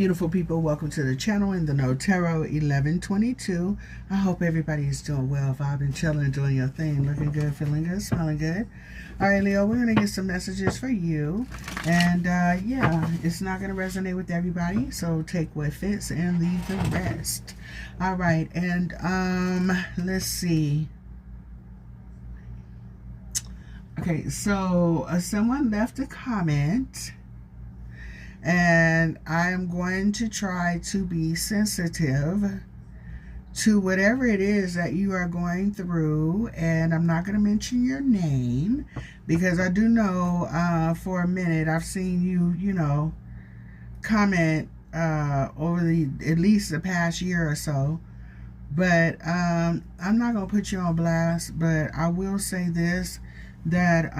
beautiful people, welcome to the channel in the No Tarot 1122. I hope everybody is doing well, vibing, chilling, doing your thing, looking good, feeling good, smelling good. All right, Leo, we're going to get some messages for you. And yeah, it's not going to resonate with everybody, so take what fits and leave the rest. All right, and let's see. Okay, so someone left a comment, and I'm going to try to be sensitive to whatever it is that you are going through, and I'm not going to mention your name because I do know for a minute I've seen you know, comment over at least the past year or so, but I'm not going to put you on blast, but I will say this, that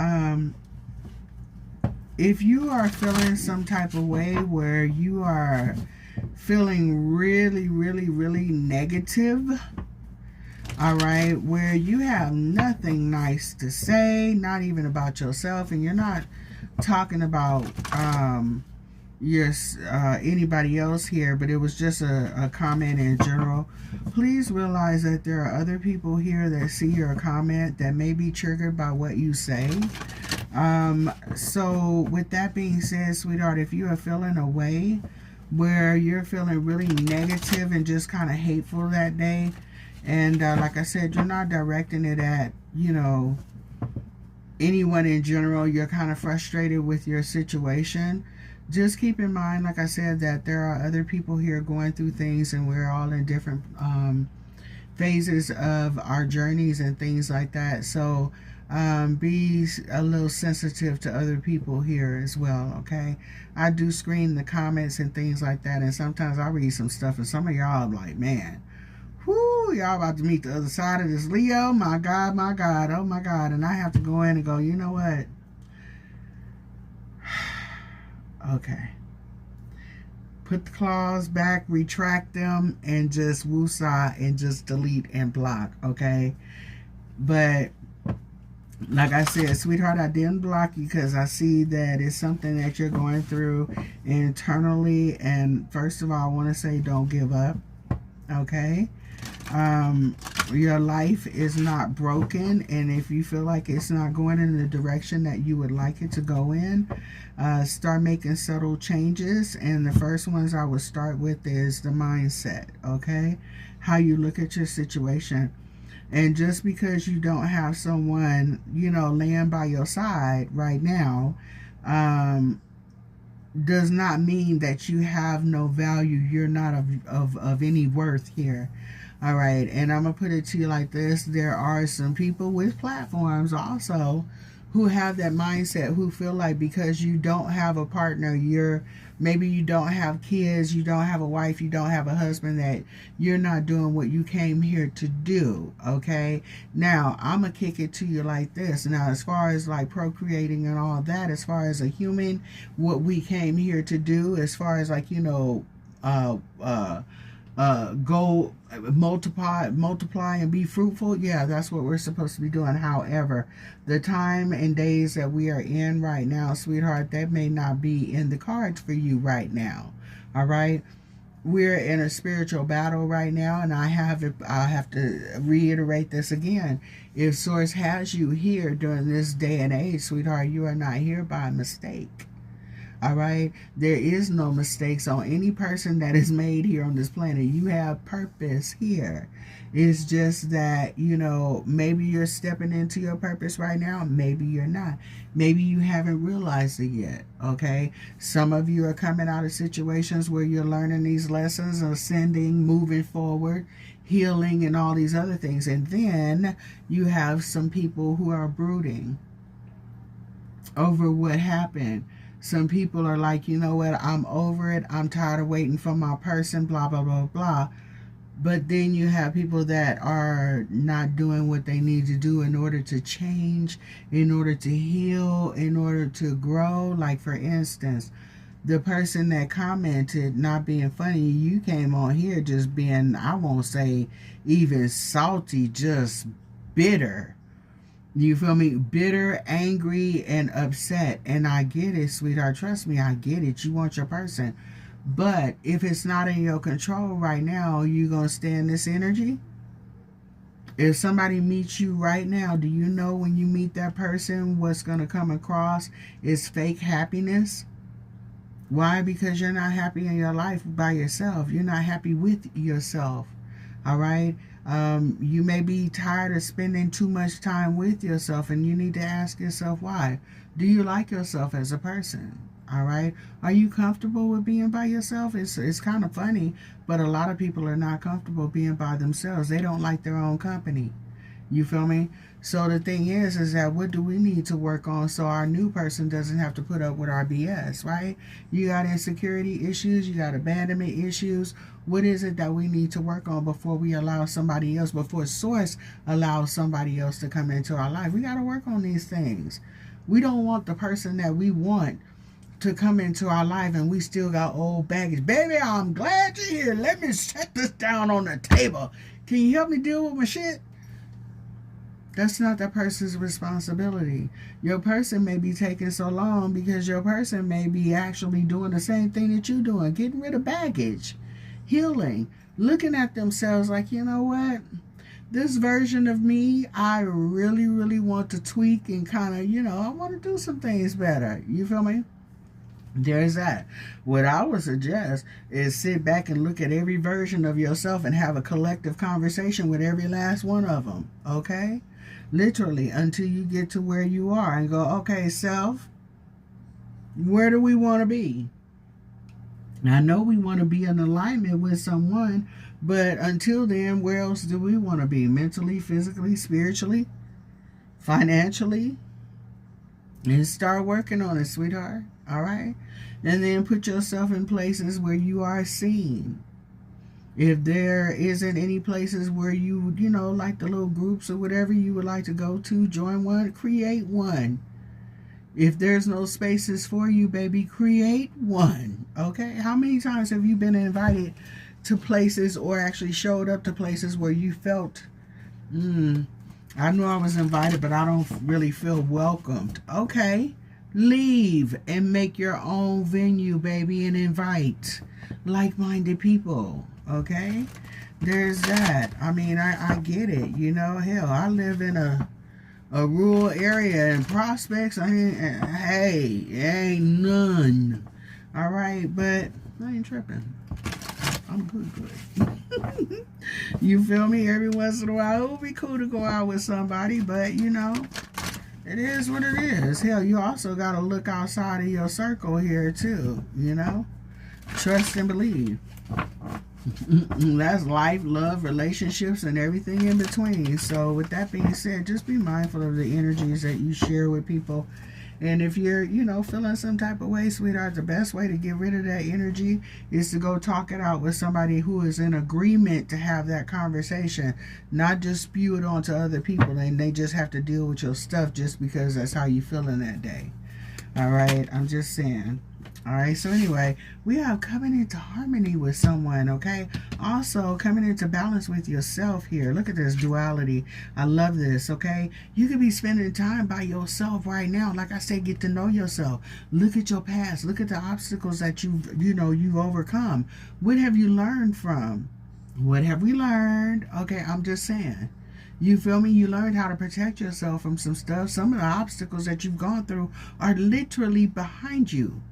if you are feeling some type of way where you are feeling really negative, all right, where you have nothing nice to say, not even about yourself, and you're not talking about anybody else here, but it was just a comment in general, please realize that there are other people here that see your comment that may be triggered by what you say. So with that being said, sweetheart, if you are feeling a way where you're feeling really negative and just kind of hateful that day, and like I said, you're not directing it at, you know, anyone in general, you're kind of frustrated with your situation, just keep in mind, like I said, that there are other people here going through things, and we're all in different phases of our journeys and things like that. So be a little sensitive to other people here as well, okay? I do screen the comments and things like that, and sometimes I read some stuff, and some of y'all are like, man, whoo, y'all about to meet the other side of this Leo, my God, oh my God, and I have to go in and go, you know what? Okay. Put the claws back, retract them, and just woosah and just delete and block, okay? But like I said, sweetheart, I didn't block you because I see that it's something that you're going through internally. And first of all, I want to say don't give up, okay? Your life is not broken, and if you feel like it's not going in the direction that you would like it to go in, start making subtle changes. And the first ones I would start with is the mindset, okay? How you look at your situation. And just because you don't have someone, you know, laying by your side right now, does not mean that you have no value. You're not of any worth here. All right, and I'm going to put it to you like this. There are some people with platforms also who have that mindset, who feel like because you don't have a partner, maybe you don't have kids, you don't have a wife, you don't have a husband, that you're not doing what you came here to do, okay? Now, I'm going to kick it to you like this. Now, as far as like procreating and all that, as far as a human, what we came here to do, as far as like, you know, go multiply and be fruitful, yeah, that's what we're supposed to be doing. However, the time and days that we are in right now, sweetheart, that may not be in the cards for you right now. All right, we're in a spiritual battle right now, and I have to reiterate this again. If source has you here during this day and age, sweetheart, you are not here by mistake. All right, there is no mistakes on any person that is made here on this planet. You have purpose here. It's just that, you know, maybe you're stepping into your purpose right now, maybe you're not. Maybe you haven't realized it yet, okay? Some of you are coming out of situations where you're learning these lessons, ascending, moving forward, healing, and all these other things. And then you have some people who are brooding over what happened. Some people are like, you know what, I'm over it. I'm tired of waiting for my person, blah, blah, blah, blah. But then you have people that are not doing what they need to do in order to change, in order to heal, in order to grow. Like, for instance, the person that commented not being funny, you came on here just being, I won't say even salty, just bitter. You feel me? Bitter, angry, and upset. And I get it, sweetheart. Trust me, I get it. You want your person. But if it's not in your control right now, you going to stay in this energy? If somebody meets you right now, do you know when you meet that person, what's going to come across is fake happiness? Why? Because you're not happy in your life by yourself. You're not happy with yourself. All right? You may be tired of spending too much time with yourself, and you need to ask yourself why. Do you like yourself as a person? All right? Are you comfortable with being by yourself? It's kind of funny, but a lot of people are not comfortable being by themselves. They don't like their own company. You feel me? So the thing is that what do we need to work on so our new person doesn't have to put up with our BS, right? You got insecurity issues, you got abandonment issues. What is it that we need to work on before we allow somebody else, before Source allows somebody else to come into our life? We got to work on these things. We don't want the person that we want to come into our life and we still got old baggage. Baby, I'm glad you're here. Let me set this down on the table. Can you help me deal with my shit? That's not that person's responsibility. Your person may be taking so long because your person may be actually doing the same thing that you're doing, getting rid of baggage, healing, looking at themselves like, you know what? This version of me, I really, really want to tweak and kind of, I want to do some things better. You feel me? There's that. What I would suggest is sit back and look at every version of yourself and have a collective conversation with every last one of them. Okay? Literally, until you get to where you are and go, okay, self, where do we want to be? I know we want to be in alignment with someone, but until then, where else do we want to be? Mentally, physically, spiritually, financially? And start working on it, sweetheart. All right? And then put yourself in places where you are seen. If there isn't any places where you like the little groups or whatever you would like to go to, join one, create one. If there's no spaces for you, baby, create one. Okay? How many times have you been invited to places or actually showed up to places where you felt, I know I was invited, but I don't really feel welcomed? Okay. Leave and make your own venue, baby, and invite like-minded people. Okay? There's that. I mean, I get it. Hell, I live in a rural area in Prospects. I mean, hey, ain't none. All right? But I ain't tripping. I'm good. You feel me? Every once in a while, it would be cool to go out with somebody, but, it is what it is. Hell, you also got to look outside of your circle here, too, Trust and believe. That's life, love, relationships, and everything in between. So with that being said, just be mindful of the energies that you share with people. And if you're, feeling some type of way, sweetheart, the best way to get rid of that energy is to go talk it out with somebody who is in agreement to have that conversation, not just spew it onto other people and they just have to deal with your stuff just because that's how you feeling that day. All right? I'm just saying. All right, so anyway, we are coming into harmony with someone, okay? Also, coming into balance with yourself here. Look at this duality. I love this, okay? You could be spending time by yourself right now. Like I said, get to know yourself. Look at your past. Look at the obstacles that you've overcome. What have you learned from? What have we learned? Okay, I'm just saying. You feel me? You learned how to protect yourself from some stuff. Some of the obstacles that you've gone through are literally behind you.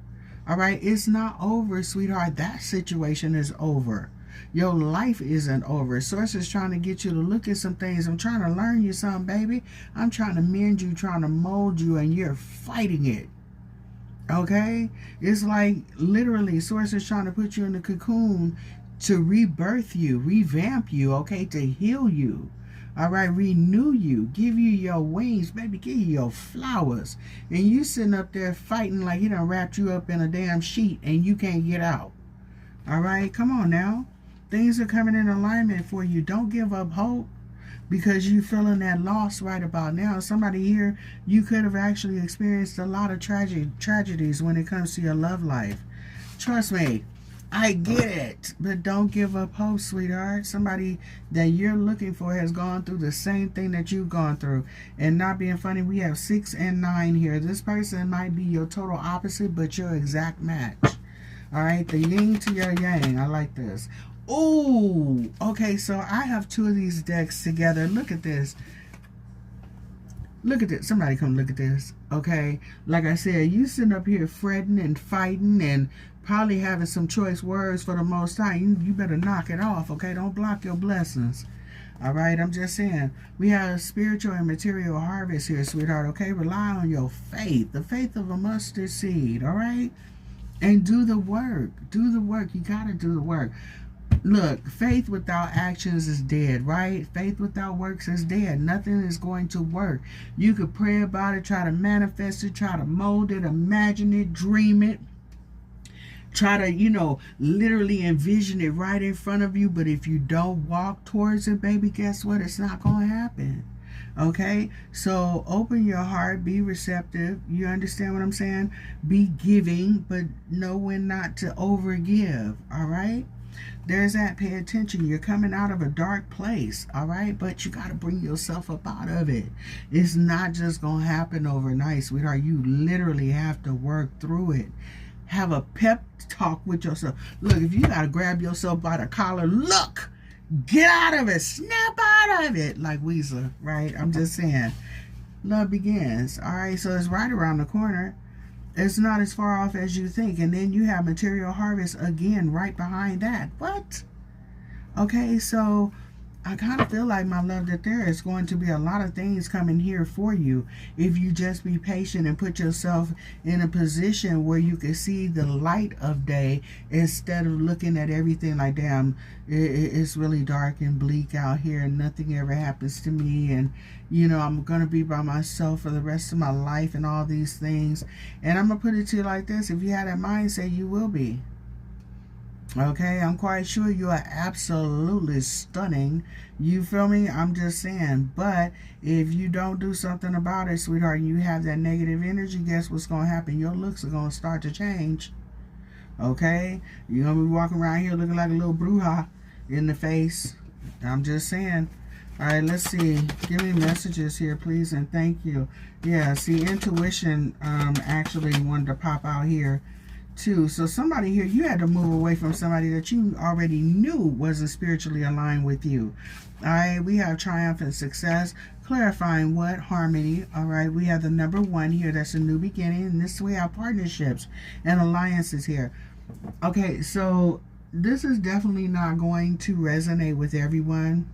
All right, it's not over, sweetheart. That situation is over. Your life isn't over. Source is trying to get you to look at some things. I'm trying to learn you something, baby. I'm trying to mend you, trying to mold you, and you're fighting it. Okay? It's like literally Source is trying to put you in the cocoon to rebirth you, revamp you, okay, to heal you. All right, renew you, give you your wings, baby, give you your flowers. And you sitting up there fighting like he done wrapped you up in a damn sheet and you can't get out. All right, come on now. Things are coming in alignment for you. Don't give up hope because you feeling that loss right about now. Somebody here, you could have actually experienced a lot of tragedies when it comes to your love life. Trust me. I get it, but don't give up hope, sweetheart. Somebody that you're looking for has gone through the same thing that you've gone through. And not being funny, we have 6 and 9 here. This person might be your total opposite, but your exact match. All right, the yin to your yang. I like this. Oh, okay, so I have two of these decks together. Look at this. Look at this. Somebody come look at this. Okay, like I said, you sitting up here fretting and fighting and probably having some choice words for the Most High. You better knock it off, okay? Don't block your blessings. All right, I'm just saying, we have spiritual and material harvest here, sweetheart, okay? Rely on your faith, the faith of a mustard seed, all right? And do the work. Do the work. You got to do the work. Look, faith without actions is dead, right? Faith without works is dead. Nothing is going to work. You could pray about it, try to manifest it, try to mold it, imagine it, dream it. Try to, literally envision it right in front of you. But if you don't walk towards it, baby, guess what? It's not going to happen. Okay? So open your heart. Be receptive. You understand what I'm saying? Be giving, but know when not to overgive. All right? There's that. Pay attention. You're coming out of a dark place. All right? But you got to bring yourself up out of it. It's not just going to happen overnight, sweetheart. You literally have to work through it. Have a pep talk with yourself. Look, if you got to grab yourself by the collar, look, get out of it, snap out of it, like Weezer, right? I'm just saying, love begins. All right, so it's right around the corner. It's not as far off as you think. And then you have material harvest again right behind that. What? Okay, so I kind of feel like, my love, that there is going to be a lot of things coming here for you if you just be patient and put yourself in a position where you can see the light of day instead of looking at everything like, damn, it's really dark and bleak out here and nothing ever happens to me, and I'm going to be by myself for the rest of my life and all these things. And I'm going to put it to you like this: if you had that mindset, you will be. Okay, I'm quite sure you are absolutely stunning. You feel me? I'm just saying. But if you don't do something about it, sweetheart, you have that negative energy, guess what's going to happen? Your looks are going to start to change. Okay? You're going to be walking around here looking like a little bruja in the face. I'm just saying. All right, let's see. Give me messages here, please, and thank you. Yeah, see, intuition actually wanted to pop out here too. So somebody here, you had to move away from somebody that you already knew wasn't spiritually aligned with you. All right, we have triumphant success, clarifying what? Harmony. All right, we have the number 1 here. That's a new beginning. And this, we have partnerships and alliances here. Okay, so this is definitely not going to resonate with everyone.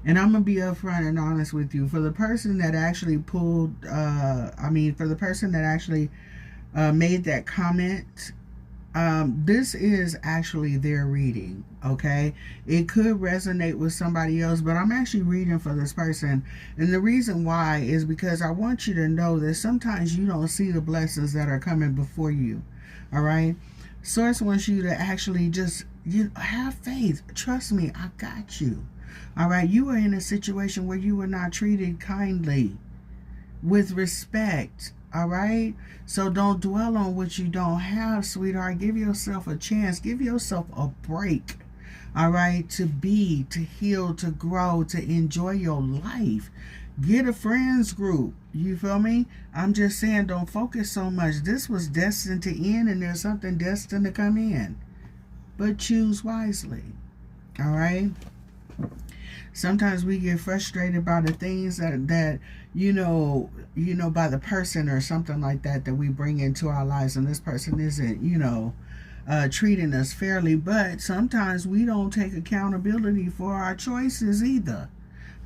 And I'm going to be upfront and honest with you. For the person that actually pulled, for the person that actually made that comment, this is actually their reading. Okay, it could resonate with somebody else, but I'm actually reading for this person. And the reason why is because I want you to know that sometimes you don't see the blessings that are coming before you. All right, Source wants you to actually just have faith. Trust me, I got you. All right, you are in a situation where you were not treated kindly, with respect. All right, so don't dwell on what you don't have, sweetheart. Give yourself a chance. Give yourself a break. All right, to be, to heal, to grow, to enjoy your life. Get a friends group. You feel me? I'm just saying, don't focus so much. This was destined to end, and there's something destined to come in. But choose wisely. All right. Sometimes we get frustrated by the things that by the person or something like that we bring into our lives, and this person isn't, treating us fairly. But sometimes we don't take accountability for our choices either.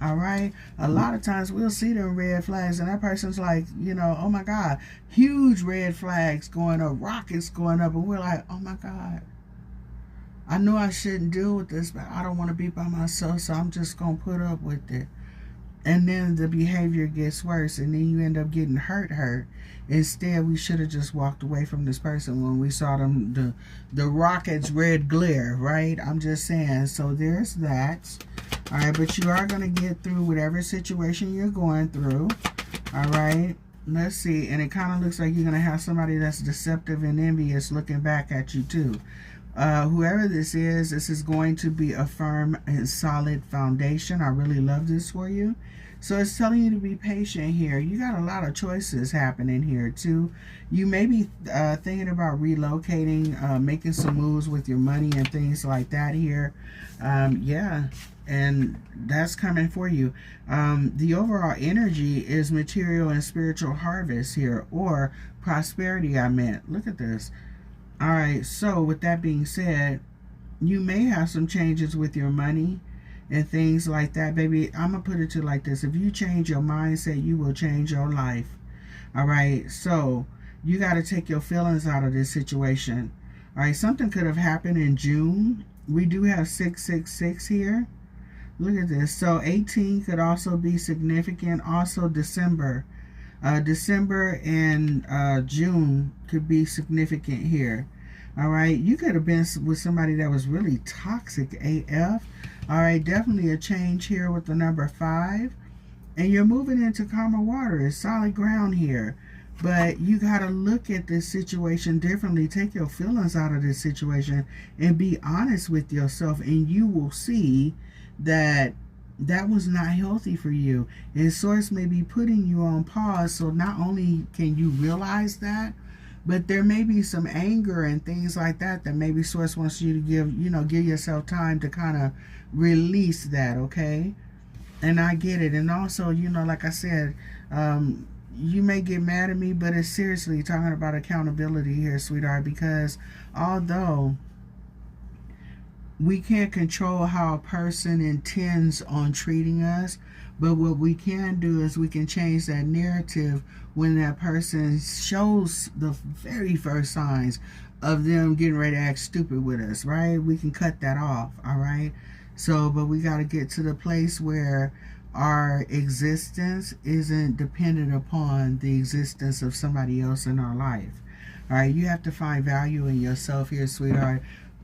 All right. A lot of times we'll see them red flags, and that person's like, oh my God, huge red flags going up, rockets going up, and we're like, oh my God, I know I shouldn't deal with this, but I don't want to be by myself, so I'm just going to put up with it. And then the behavior gets worse, and then you end up getting hurt. Instead, we should have just walked away from this person when we saw them, the rocket's red glare, right? I'm just saying. So there's that. All right, but you are going to get through whatever situation you're going through. All right. Let's see. And it kind of looks like you're going to have somebody that's deceptive and envious looking back at you too. Whoever this is going to be a firm and solid foundation. I really love this for you. So it's telling you to be patient here. You got a lot of choices happening here too. You may be thinking about relocating, making some moves with your money and things like that here. Yeah, and that's coming for you. The overall energy is material and spiritual harvest here, or prosperity, I meant. Look at this. All right, so with that being said, you may have some changes with your money and things like that, baby. I'm gonna put it to you like this: if you change your mindset, you will change your life. All right, so you got to take your feelings out of this situation. All right, something could have happened in June. We do have 666 here. Look at this. So 18 could also be significant. Also December and June could be significant here. All right, you could have been with somebody that was really toxic AF. All right, definitely a change here with the number 5. And you're moving into calmer water. It's solid ground here. But you got to look at this situation differently. Take your feelings out of this situation and be honest with yourself. And you will see that that was not healthy for you. And Source may be putting you on pause. So not only can you realize that, but there may be some anger and things like that that maybe Source wants you to give yourself time to kind of release that, okay? And I get it. And also, like I said, you may get mad at me, but it's seriously talking about accountability here, sweetheart, because although we can't control how a person intends on treating us, but what we can do is we can change that narrative when that person shows the very first signs of them getting ready to act stupid with us, right? We can cut that off, all right? So, but we got to get to the place where our existence isn't dependent upon the existence of somebody else in our life. All right, you have to find value in yourself here, sweetheart.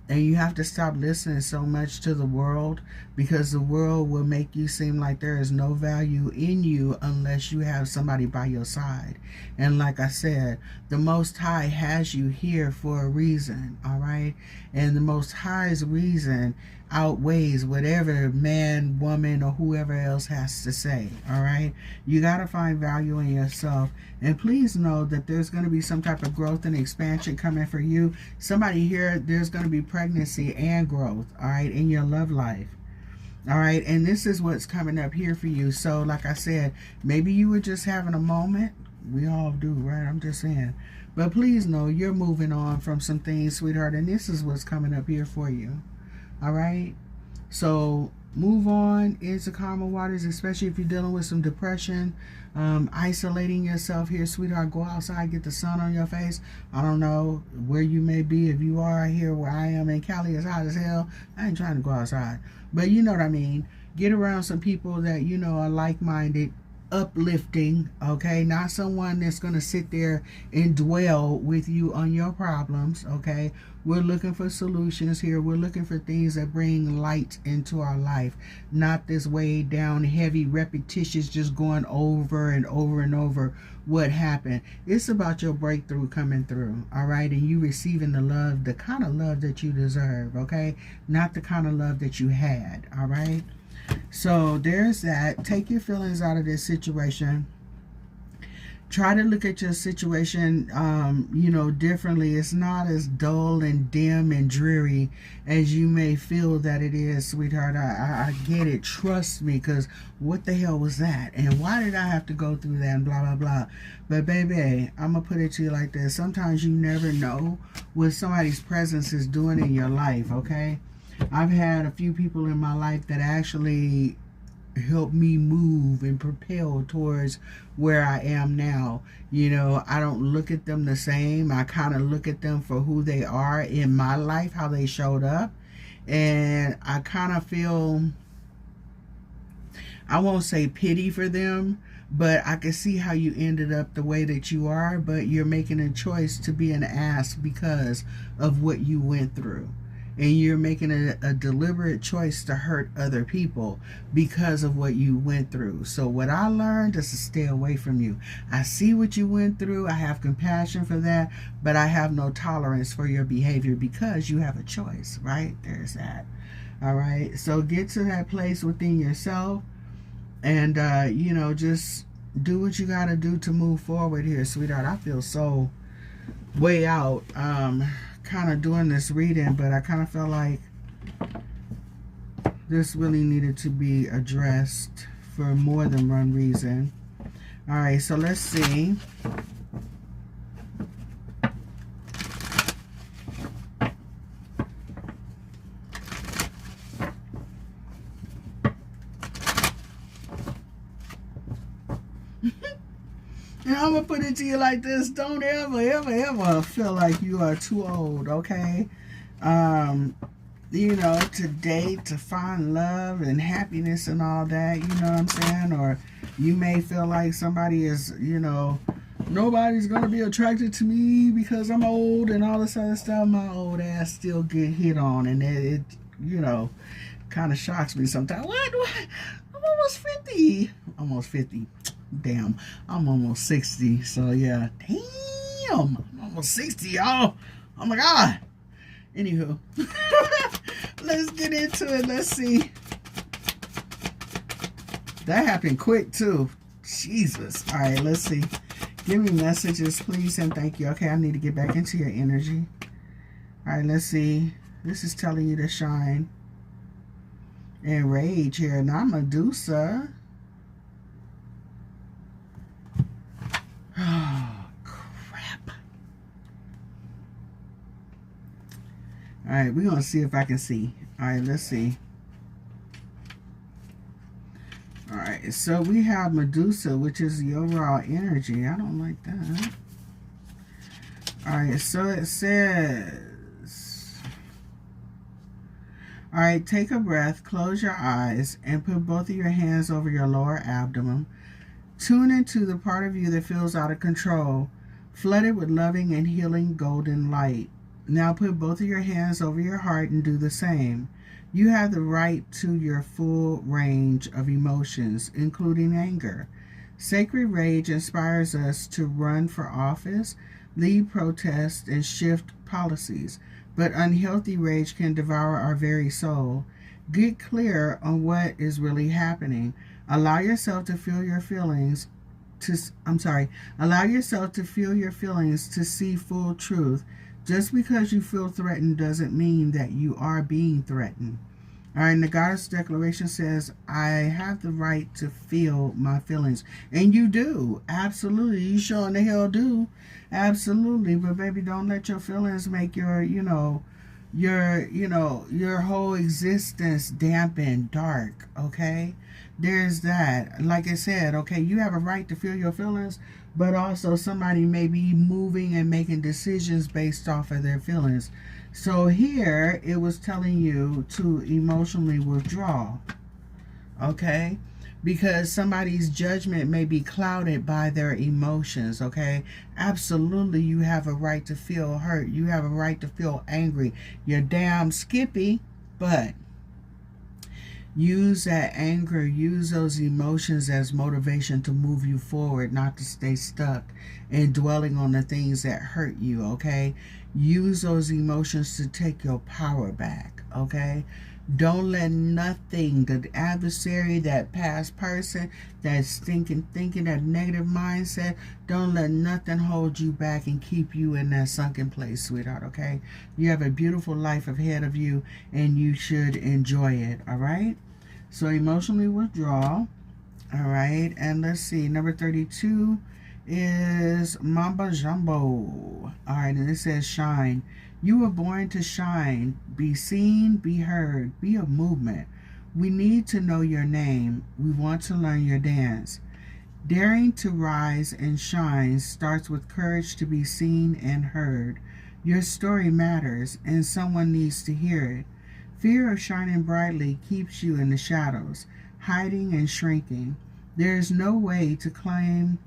And you have to stop listening so much to the world, because the world will make you seem like there is no value in you unless you have somebody by your side. And like I said, the Most High has you here for a reason, all right? And the Most High's reason outweighs whatever man, woman, or whoever else has to say, all right? You got to find value in yourself. And please know that there's going to be some type of growth and expansion coming for you. Somebody here, there's going to be pregnancy and growth, all right, in your love life. All right, and this is what's coming up here for you. So like I said, maybe you were just having a moment. We all do, right? I'm just saying. But please know you're moving on from some things, sweetheart, and this is what's coming up here for you. All right, so move on into calmer waters, especially if you're dealing with some depression, isolating yourself here, sweetheart. Go outside, get the sun on your face. I don't know where you may be. If you are here where I am in Cali, it's hot as hell. I ain't trying to go outside, but you know what I mean. Get around some people that are like-minded, uplifting, okay? Not someone that's going to sit there and dwell with you on your problems, okay? We're looking for solutions here. We're looking for things that bring light into our life, not this weighed down, heavy, repetitious, just going over and over and over what happened. It's about your breakthrough coming through, all right? And you receiving the love, the kind of love that you deserve, okay? Not the kind of love that you had, all right? So there's that. Take your feelings out of this situation. Try to look at your situation, differently. It's not as dull and dim and dreary as you may feel that it is, sweetheart. I get it. Trust me, because what the hell was that? And why did I have to go through that and blah, blah, blah. But, baby, I'm going to put it to you like this. Sometimes you never know what somebody's presence is doing in your life, okay? I've had a few people in my life that actually helped me move and propel towards where I am now. I don't look at them the same. I kind of look at them for who they are in my life, how they showed up. And I kind of feel, I won't say pity for them, but I can see how you ended up the way that you are, but you're making a choice to be an ass because of what you went through. And you're making a deliberate choice to hurt other people because of what you went through. So what I learned is to stay away from you. I see what you went through. I have compassion for that, but I have no tolerance for your behavior because you have a choice, right? There's that. All right. So get to that place within yourself And, you know, just do what you got to do to move forward here, sweetheart. I feel so way out kind of doing this reading, but I kind of felt like this really needed to be addressed for more than one reason. All right, so let's see. And I'm going to put it to you like this. Don't ever, ever, ever feel like you are too old, okay? You know, to date, to find love and happiness and all that, you know what I'm saying? Or you may feel like somebody is, you know, nobody's going to be attracted to me because I'm old and all this other stuff. My old ass still get hit on, and it you know, kind of shocks me sometimes. What? I'm almost 50. Almost 50. Damn, I'm almost 60. So yeah, damn, I'm almost 60, y'all. Oh my God. Anywho, let's get into it. Let's see. That happened quick too. Jesus. All right, let's see. Give me messages, please, and thank you. Okay, I need to get back into your energy. All right, let's see. This is telling you to shine and rage here. Now, Medusa. Oh, crap. All right, we're going to see if I can see. All right, let's see. All right, so we have Medusa, which is the overall energy. I don't like that. All right, so it says, all right, take a breath, close your eyes, and put both of your hands over your lower abdomen. Tune into the part of you that feels out of control, flooded with loving and healing golden light. Now put both of your hands over your heart and do the same. You have the right to your full range of emotions, including anger. Sacred rage inspires us to run for office, lead protests, and shift policies. But unhealthy rage can devour our very soul. Get clear on what is really happening. Allow yourself to feel your feelings allow yourself to feel your feelings to see full truth. Just because you feel threatened doesn't mean that you are being threatened. All right, and the Goddess Declaration says, I have the right to feel my feelings. And you do. Absolutely. You sure in the hell do. Absolutely. But baby, don't let your feelings make your whole existence dampen dark, okay? There's that. Like I said, okay, you have a right to feel your feelings, but also somebody may be moving and making decisions based off of their feelings. So here, it was telling you to emotionally withdraw, okay? Because somebody's judgment may be clouded by their emotions, okay? Absolutely, you have a right to feel hurt. You have a right to feel angry. You're damn skippy, but use that anger, use those emotions as motivation to move you forward, not to stay stuck and dwelling on the things that hurt you, okay? Use those emotions to take your power back, okay? Don't let nothing, the adversary, that past person, that thinking, that negative mindset, don't let nothing hold you back and keep you in that sunken place, sweetheart, okay? You have a beautiful life ahead of you, and you should enjoy it, all right? So emotionally withdraw, all right? And let's see, number 32 is Mamba Jumbo. All right, and it says shine. You were born to shine. Be seen, be heard, be a movement. We need to know your name. We want to learn your dance. Daring to rise and shine starts with courage to be seen and heard. Your story matters, and someone needs to hear it. Fear of shining brightly keeps you in the shadows, hiding and shrinking. There is no way to claim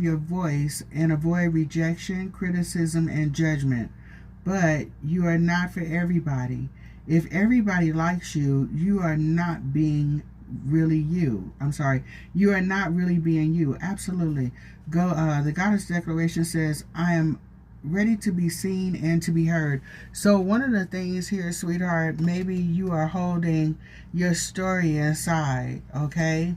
your voice and avoid rejection, criticism, and judgment. But you are not for everybody. If everybody likes you, you are not being really you. You are not really being you. Absolutely. The Goddess Declaration says, I am ready to be seen and to be heard. So one of the things here, sweetheart, maybe you are holding your story inside, okay?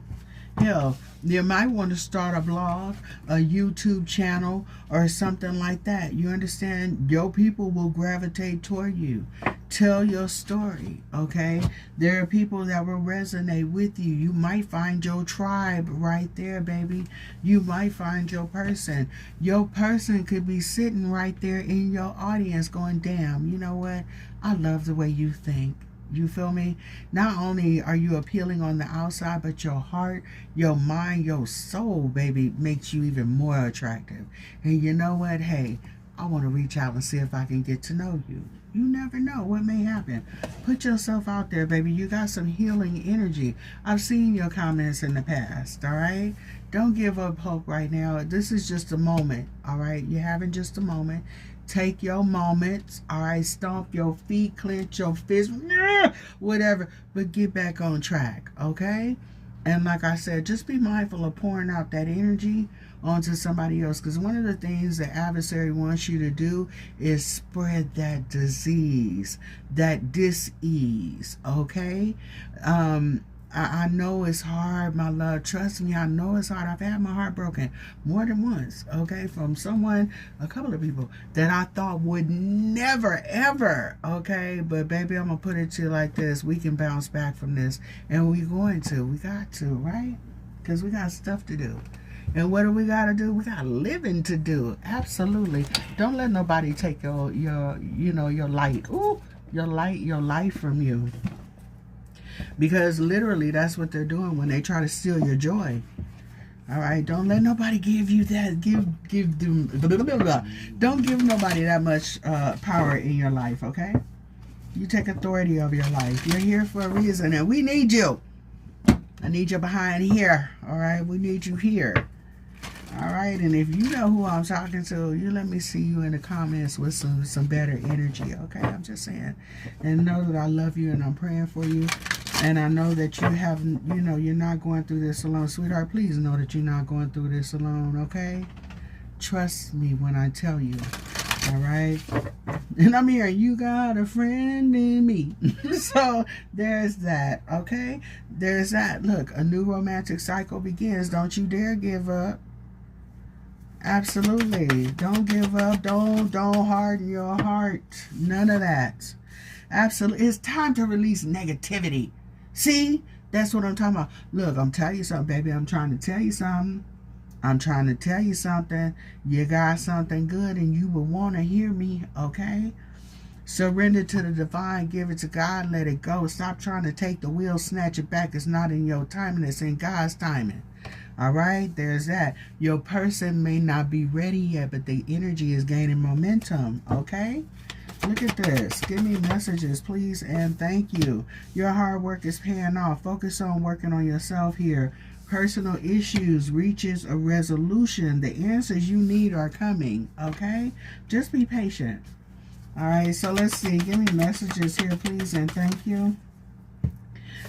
Hell, you might want to start a blog, a YouTube channel, or something like that. You understand? Your people will gravitate toward you. Tell your story, okay? There are people that will resonate with you. You might find your tribe right there, baby. You might find your person. Your person could be sitting right there in your audience going, damn, you know what? I love the way you think. You feel me? Not only are you appealing on the outside, but your heart, your mind, your soul, baby, makes you even more attractive. And you know what? Hey, I want to reach out and see if I can get to know you. You never know what may happen. Put yourself out there, baby. You got some healing energy. I've seen your comments in the past, all right? Don't give up hope right now. This is just a moment, all right? You're having just a moment. Take your moments, all right? Stomp your feet, clench your fists, whatever, but get back on track, okay? And like I said, just be mindful of pouring out that energy onto somebody else, because one of the things the adversary wants you to do is spread that disease, that dis-ease, okay? I know it's hard, my love. Trust me, I know it's hard. I've had my heart broken more than once, okay, from someone, a couple of people that I thought would never, ever, okay? But baby, I'm going to put it to you like this. We can bounce back from this, and we're going to. We got to, right? Because we got stuff to do. And what do we got to do? We got living to do. Absolutely. Don't let nobody take your light. Ooh, your life from you. Because literally that's what they're doing when they try to steal your joy. All right, don't let nobody give you that. Give them. Don't give nobody that much power in your life. Okay, you take authority over your life. You're here for a reason, and we need you. I need you behind here. All right, we need you here. All right, and if you know who I'm talking to, you let me see you in the comments with some better energy. Okay, I'm just saying, and know that I love you and I'm praying for you. And I know that you have, you're not going through this alone. Sweetheart, please know that you're not going through this alone, okay? Trust me when I tell you, all right? And I'm here, you got a friend in me. So there's that, okay? There's that. Look, a new romantic cycle begins. Don't you dare give up. Absolutely. Don't give up. Don't harden your heart. None of that. Absolutely. It's time to release negativity. See, that's what I'm talking about. Look, I'm telling you something, baby. I'm trying to tell you something. I'm trying to tell you something. You got something good and you will want to hear me, okay? Surrender to the divine. Give it to God. Let it go. Stop trying to take the wheel. Snatch it back. It's not in your timing. It's in God's timing. All right? There's that. Your person may not be ready yet, but the energy is gaining momentum, okay? Look at this. Give me messages, please, and thank you. Your hard work is paying off. Focus on working on yourself here. Personal issues reaches a resolution. The answers you need are coming, okay? Just be patient. All right, so let's see. Give me messages here, please, and thank you.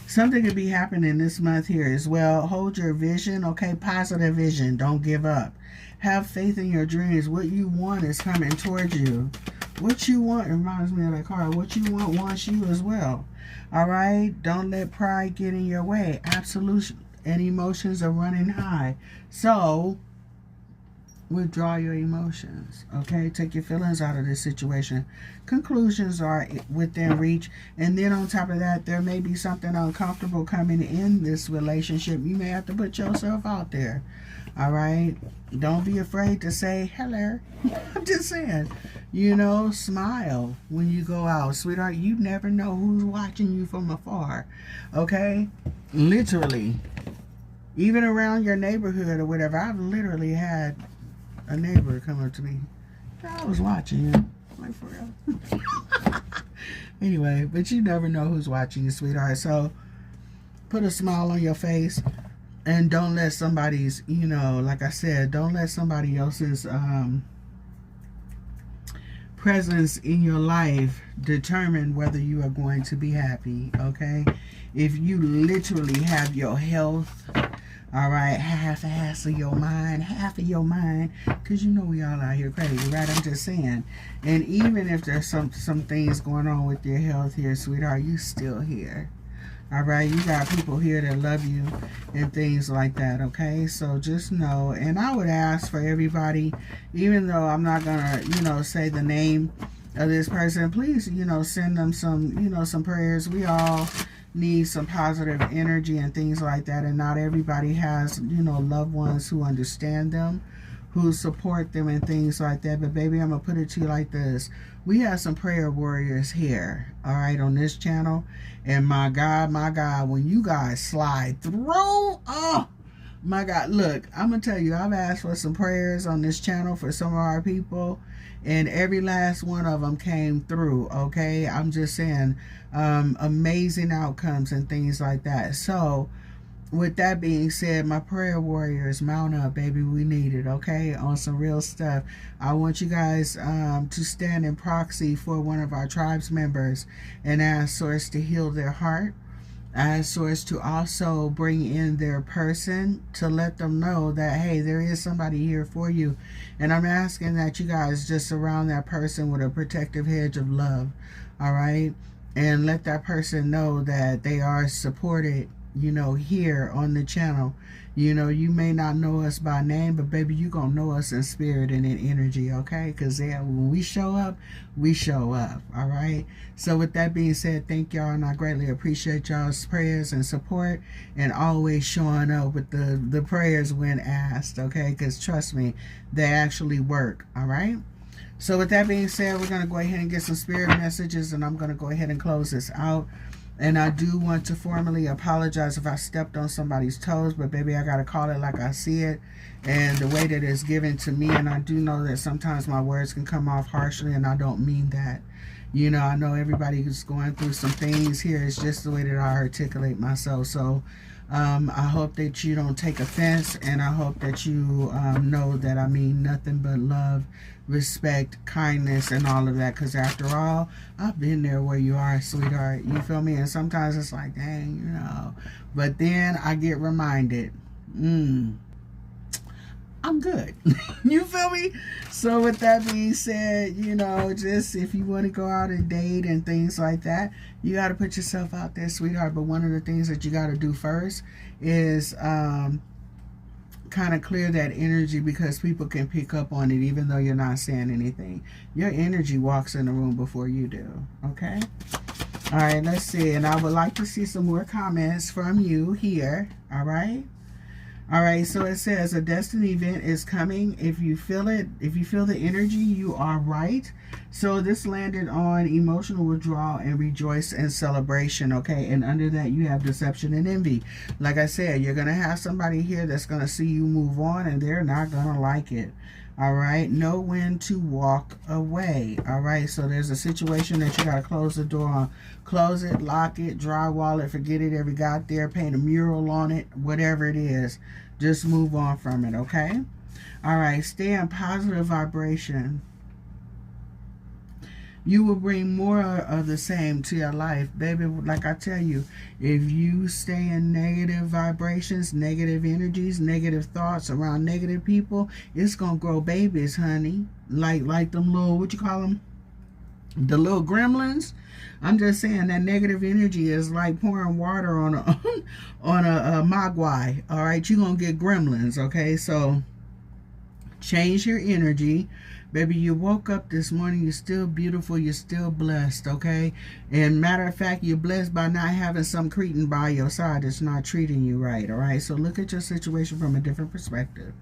Something could be happening this month here as well. Hold your vision, okay? Positive vision. Don't give up. Have faith in your dreams. What you want is coming towards you. What you want, it reminds me of that card. What you want wants you as well. All right? Don't let pride get in your way. Absolute and emotions are running high. So, withdraw your emotions. Okay? Take your feelings out of this situation. Conclusions are within reach. And then on top of that, there may be something uncomfortable coming in this relationship. You may have to put yourself out there. All right? Don't be afraid to say hello. I'm just saying. Smile when you go out. Sweetheart, you never know who's watching you from afar. Okay? Literally. Even around your neighborhood or whatever. I've literally had a neighbor come up to me. I was watching you. Like, for real. Anyway, but you never know who's watching you, sweetheart. So, put a smile on your face. And don't let somebody's, like I said, don't let somebody else's presence in your life determine whether you are going to be happy, okay? If you literally have your health All right, half of your mind, because you know we all out here crazy, right? I'm just saying. And even if there's some things going on with your health here, sweetheart, you still here. All right, you got people here that love you and things like that, okay? So just know, and I would ask for everybody, even though I'm not gonna, say the name of this person, please, send them some, some prayers. We all need some positive energy and things like that, and not everybody has, loved ones who understand them, who support them and things like that. But baby, I'm gonna put it to you like this: we have some prayer warriors here, all right, on this channel. And my God, when you guys slide through, oh my God, look, I'm gonna tell you, I've asked for some prayers on this channel for some of our people, and every last one of them came through, okay? I'm just saying, amazing outcomes and things like that. So with that being said, my prayer warriors, mount up, baby. We need it, okay? On some real stuff. I want you guys to stand in proxy for one of our tribes members and ask Source to heal their heart. Ask Source to also bring in their person to let them know that, hey, there is somebody here for you. And I'm asking that you guys just surround that person with a protective hedge of love, all right? And let that person know that they are supported, here on the channel. You may not know us by name, but baby, you gonna know us in spirit and in energy, okay? Because when we show up, all right? So with that being said, thank y'all, and I greatly appreciate y'all's prayers and support, and always showing up with the prayers when asked, okay? Because trust me, they actually work, all right? So with that being said, we're gonna go ahead and get some spirit messages, and I'm gonna go ahead and close this out. And I do want to formally apologize if I stepped on somebody's toes, but baby, I got to call it like I see it and the way that it's given to me. And I do know that sometimes my words can come off harshly, and I don't mean that. I know everybody who's going through some things here. It's just the way that I articulate myself. So I hope that you don't take offense, and I hope that you know that I mean nothing but love, respect, kindness, and all of that. Because after all, I've been there where you are, sweetheart. You feel me? And sometimes it's like, dang, But then I get reminded, I'm good. You feel me? So with that being said, just if you want to go out and date and things like that, you got to put yourself out there, sweetheart. But one of the things that you got to do first is kind of clear that energy, because people can pick up on it even though you're not saying anything. Your energy walks in the room before you do, okay? All right, let's see. And I would like to see some more comments from you here, all right? All right, so it says a destiny event is coming. If you feel it, if you feel the energy, you are right. So this landed on emotional withdrawal and rejoice and celebration, okay? And under that, you have deception and envy. Like I said, you're going to have somebody here that's going to see you move on, and they're not going to like it. All right, know when to walk away. All right, so there's a situation that you got to close the door on. Close it, lock it, drywall it, forget it ever got there, paint a mural on it, whatever it is. Just move on from it, okay? All right, stay in positive vibration. You will bring more of the same to your life, baby. Like I tell you, if you stay in negative vibrations, negative energies, negative thoughts around negative people, it's gonna grow babies, honey. Like them little, what you call them? The little gremlins. I'm just saying that negative energy is like pouring water on a on a mogwai. All right, you're gonna get gremlins. Okay, so change your energy. Baby, you woke up this morning, you're still beautiful, you're still blessed, okay? And matter of fact, you're blessed by not having some cretin by your side that's not treating you right, all right? So look at your situation from a different perspective.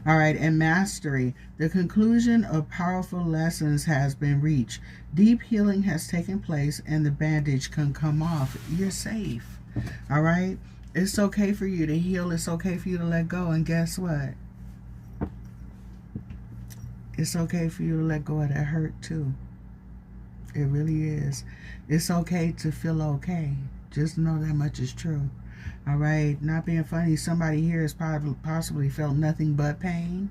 All right, and mastery. The conclusion of powerful lessons has been reached. Deep healing has taken place, and the bandage can come off. You're safe, all right? It's okay for you to heal. It's okay for you to let go, and guess what? It's okay for you to let go of that hurt too. It really is. It's okay to feel okay. Just know that much is true. All right. Not being funny, somebody here has possibly felt nothing but pain.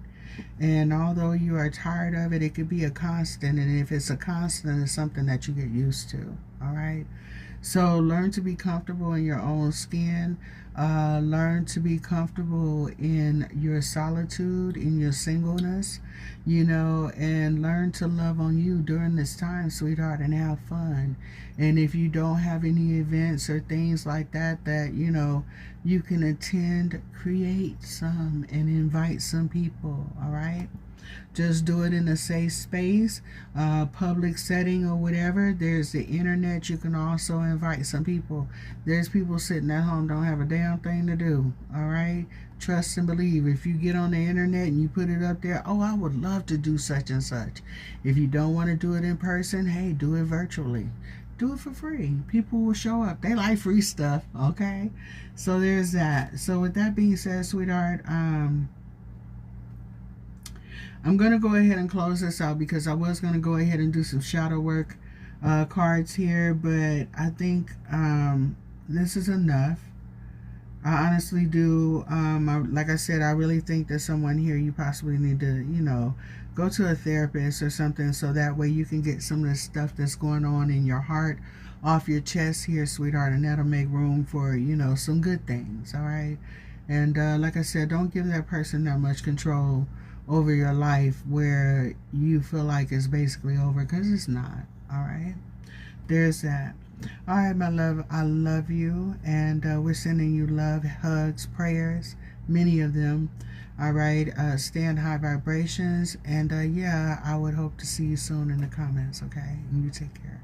And although you are tired of it, it could be a constant. And if it's a constant, it's something that you get used to. All right. So learn to be comfortable in your own skin. Learn to be comfortable in your solitude, in your singleness, and learn to love on you during this time, sweetheart, and have fun. And if you don't have any events or things like that you can attend, create some and invite some people, all right? Just do it in a safe space, public setting or whatever. There's the internet. You can also invite some people. There's people sitting at home don't have a damn thing to do. All right. Trust and believe. If you get on the internet and you put it up there, oh, I would love to do such and such. If you don't want to do it in person, hey, do it virtually. Do it for free. People will show up. They like free stuff. Okay. So there's that. So with that being said, sweetheart, I'm going to go ahead and close this out because I was going to go ahead and do some shadow work cards here, but I think this is enough. I honestly do. Like I said, I really think that someone here, you possibly need to, go to a therapist or something so that way you can get some of the stuff that's going on in your heart off your chest here, sweetheart, and that'll make room for, some good things, all right? And like I said, don't give that person that much control over your life where you feel like it's basically over, because it's not. All right, there's that. All right, my love, I love you, and we're sending you love, hugs, prayers, many of them. All right, stand high vibrations, and yeah, I would hope to see you soon in the comments. Okay, and you take care.